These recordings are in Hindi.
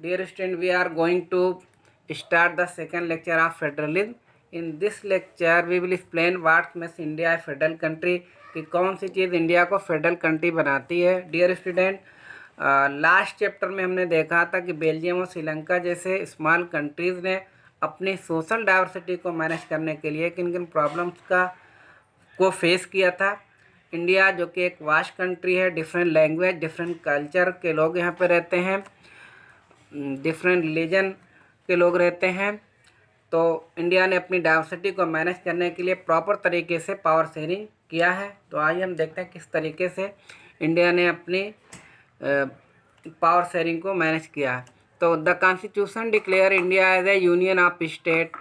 Dear student, we are going to start the second lecture of federalism. In this lecture, we will explain what makes India a federal country, कि कौन सी चीज़ इंडिया को फेडरल कंट्री बनाती है. डियर स्टूडेंट, लास्ट चैप्टर में हमने देखा था कि बेल्जियम और श्रीलंका जैसे स्मॉल कंट्रीज़ ने अपनी सोशल डाइवर्सिटी को मैनेज करने के लिए किन किन प्रॉब्लम्स को फेस किया था. इंडिया जो कि एक वास्ट कंट्री है, डिफरेंट लैंग्वेज डिफरेंट कल्चर के लोग यहाँ पे रहते हैं, डिफरेंट रिलीजन के लोग रहते हैं. तो इंडिया ने अपनी डाइवर्सिटी को मैनेज करने के लिए प्रॉपर तरीके से पावर शेयरिंग किया है. तो आइए हम देखते हैं किस तरीके से इंडिया ने अपनी पावर शेयरिंग को मैनेज किया है. तो the constitution declare India as a union of state.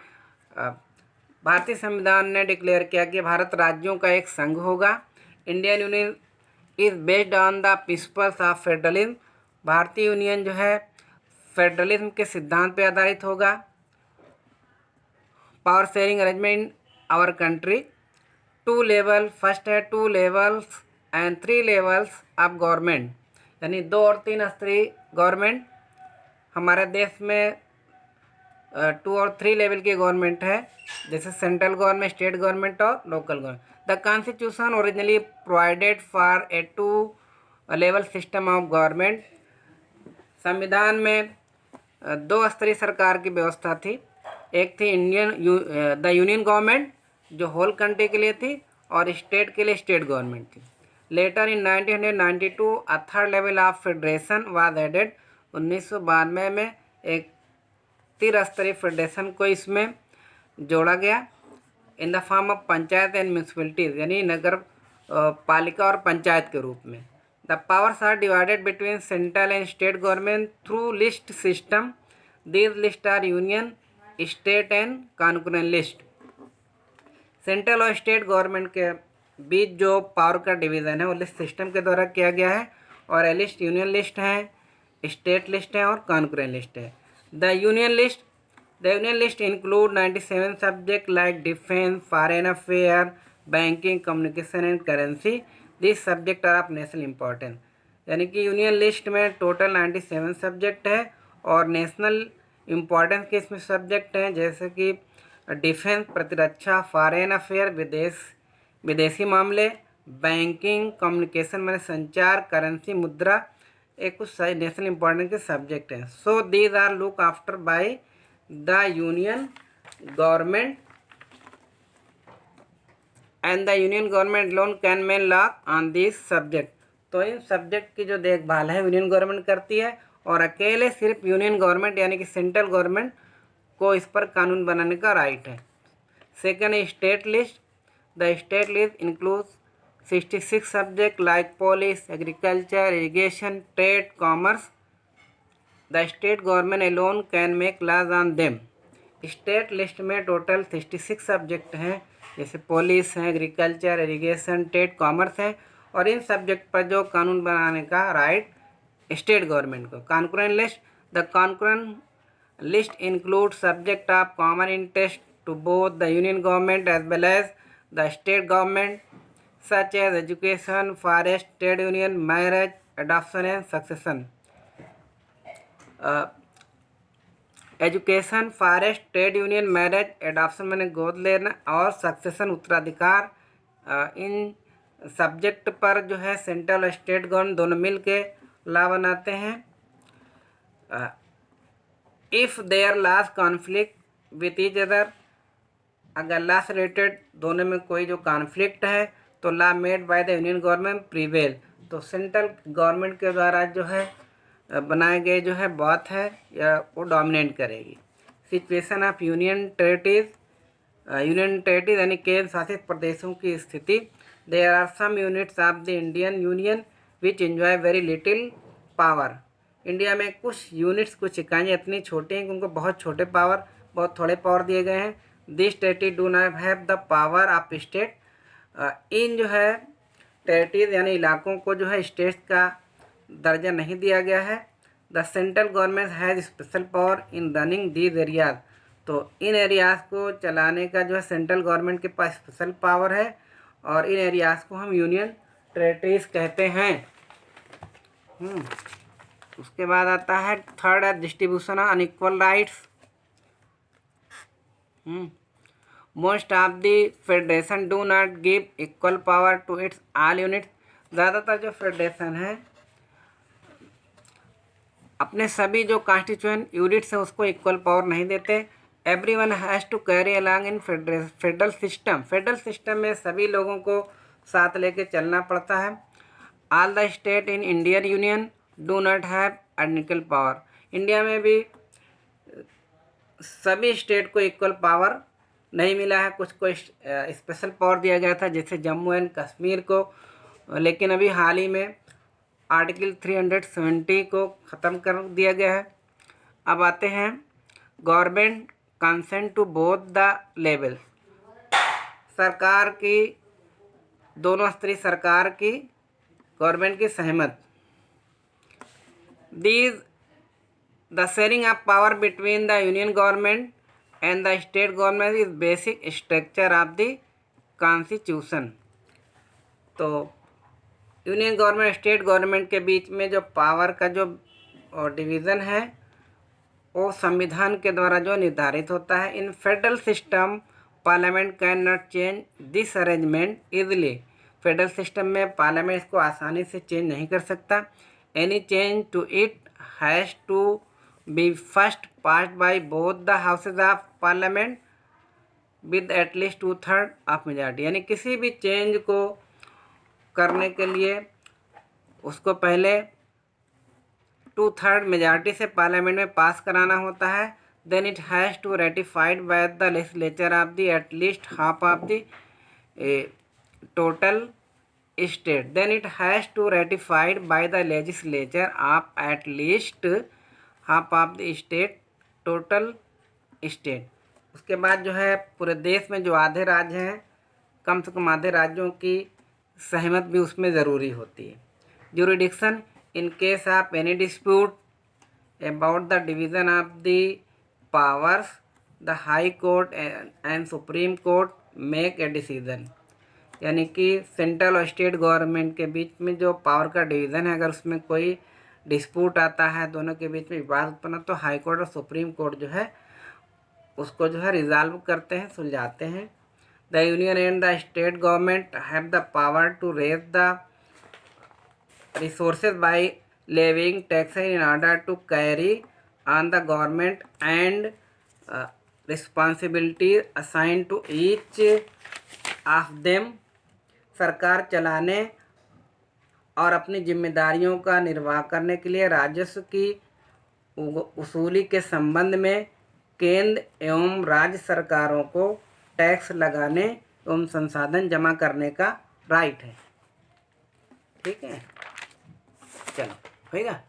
भारतीय संविधान ने डिक्लेयर किया कि भारत राज्यों का एक संघ होगा. Indian union is based on the principles of federalism. भारतीय यूनियन जो है फेडरलिज्म के सिद्धांत पर आधारित होगा. Power sharing arrangement our country two level, first है 2 levels and 3 levels of government, यानी 2 और 3 स्तरीय गवर्नमेंट. हमारे देश में 2 और 3 लेवल की गवर्नमेंट है, जैसे सेंट्रल गवर्नमेंट, स्टेट गवर्नमेंट और local government. The constitution originally provided for a 2 level system of government. संविधान में 2 स्तरीय सरकार की व्यवस्था थी. एक थी द यूनियन गवर्नमेंट जो होल कंट्री के लिए थी, और स्टेट के लिए स्टेट गवर्नमेंट थी. Later in 1992 a 3rd level of federation was added. 1992 में एक 3 स्तरीय फेडरेशन को इसमें जोड़ा गया, in the form of panchayat and municipalities, यानी नगर पालिका और पंचायत के रूप में. The powers are divided between central and state government through list system. These list are union, state and concurrent list. Central और स्टेट गवर्नमेंट के बीच जो पावर का डिवीज़न है वो लिस्ट सिस्टम के द्वारा किया गया है, और ये लिस्ट यूनियन लिस्ट है, स्टेट लिस्ट है और कॉन्करेंट लिस्ट है. The union list include 97 subject like defence, foreign affair, banking, communication and currency. This subject are of national importance. यानी कि यूनियन लिस्ट में टोटल 97 सब्जेक्ट है, और नेशनल इम्पोर्टेंस के इसमें सब्जेक्ट हैं, जैसे कि डिफेंस प्रतिरक्षा, फॉरेन अफेयर विदेशी मामले, बैंकिंग, कम्युनिकेशन मैंने संचार, करेंसी मुद्रा, एक कुछ नेशनल इम्पोर्टेंस के सब्जेक्ट हैं. So these are look after by the union government and the union government lone can men law on this subject. तो इन सब्जेक्ट की जो देखभाल है यूनियन गवर्नमेंट करती है, और अकेले सिर्फ यूनियन गवर्नमेंट यानी कि सेंट्रल गवर्नमेंट को इस पर कानून बनाने का राइट है. सेकेंड है state list. The state list includes 66 subject like police, agriculture, irrigation, trade, commerce. The state government alone can make laws on them. State list में टोटल 66 सब्जेक्ट हैं, जैसे पुलिस है, एग्रीकल्चर, इरिगेशन, ट्रेड, कॉमर्स है, और इन सब्जेक्ट पर जो कानून बनाने का राइट स्टेट गवर्नमेंट को. Concurrent list. The concurrent list includes subject of common interest to both the union government as well as the state government, such as education, forest, trade union, marriage, adoption and succession. Education, forest, trade union, marriage, adoption मैंने गोद लेना, और सक्सेशन उत्तराधिकार. इन सब्जेक्ट पर जो है सेंट्रल और स्टेट गवर्नमेंट दोनों मिल के लॉ बनाते हैं. If their laws conflict with each other, अगर लॉ से रिलेटेड दोनों में कोई जो कॉन्फ्लिक्ट है तो law made by the union government prevail. तो सेंट्रल गवर्नमेंट के द्वारा जो है बनाए गए जो है बात है या वो डोमिनेट करेगी. सिचुएशन ऑफ यूनियन टेरिटरीज यानी केंद्र शासित प्रदेशों की स्थिति. There are some units of the Indian union which enjoy very little power. India में कुछ यूनिट्स, कुछ इकाइयाँ इतनी छोटी हैं कि उनको बहुत थोड़े पावर दिए गए हैं. This territory do not have the power of state. इन जो है टेरिटरीज यानी इलाकों को जो है स्टेट का दर्जा नहीं दिया गया है. The central government has special power in running these areas. तो इन एरियाज़ को चलाने का जो है सेंट्रल गवर्नमेंट के पास स्पेशल पावर है, और इन एरियाज़ को हम यूनियन टेरिटरीज कहते हैं. उसके बाद आता है थर्ड है distribution of unequal rights. Most of the federation do not give equal power to its all units. ज़्यादातर जो फेडरेशन है अपने सभी जो कॉन्स्टिट्यूएंट यूनिट्स हैं उसको इक्वल पावर नहीं देते। Everyone has to carry along in federal system. Federal system में सभी लोगों को साथ लेके चलना पड़ता है। All the state in Indian union do not have unequal power. India में भी सभी स्टेट को इक्वल पावर नहीं मिला है, कुछ को स्पेशल पावर दिया गया था जैसे जम्मू एंड कश्मीर को, लेकिन अभी हाल ही में आर्टिकल 370 को ख़त्म कर दिया गया है। अब आते हैं government consent to both the level. सरकार की दोनों स्तरीय सरकार की गवर्नमेंट की सहमत। These the sharing of power between the union government and the state government is basic structure of the constitution. तो यूनियन गवर्नमेंट स्टेट गवर्नमेंट के बीच में जो पावर का जो डिवीज़न है वो संविधान के द्वारा जो निर्धारित होता है। In federal system parliament can not change this arrangement easily. Federal system में पार्लियामेंट इसको आसानी से चेंज नहीं कर सकता। Any change to it has to be first passed by both the houses of parliament with at least 2/3 of majority. यानी किसी भी चेंज को करने के लिए उसको पहले 2/3 मेजॉरिटी से पार्लियामेंट में पास कराना होता है। Then it has to ratified by the legislature of the at least half of the total state. Then it has to ratified by the legislature of at least half of the state total state. उसके बाद जो है पूरे देश में जो आधे राज्य हैं कम से कम आधे राज्यों की सहमत भी उसमें ज़रूरी होती है। Jurisdiction in case of any dispute about the division of the powers the high court and supreme court make a decision. यानी कि सेंट्रल और स्टेट गवर्नमेंट के बीच में जो पावर का डिवीज़न है, अगर उसमें कोई डिस्प्यूट आता है, दोनों के बीच में विवाद उत्पन्न, तो हाई कोर्ट और सुप्रीम कोर्ट जो है उसको जो है रिजॉल्व करते हैं, सुलझाते हैं। The union and the state government have the power to raise the resources by levying taxes in order to carry on the government and responsibility assign to each of them. सरकार चलाने और अपनी जिम्मेदारियों का निर्वाह करने के लिए राजस्व की वसूली के संबंध में केंद्र एवं राज्य सरकारों को टैक्स लगाने एवं संसाधन जमा करने का राइट है। ठीक है, चलो होगा।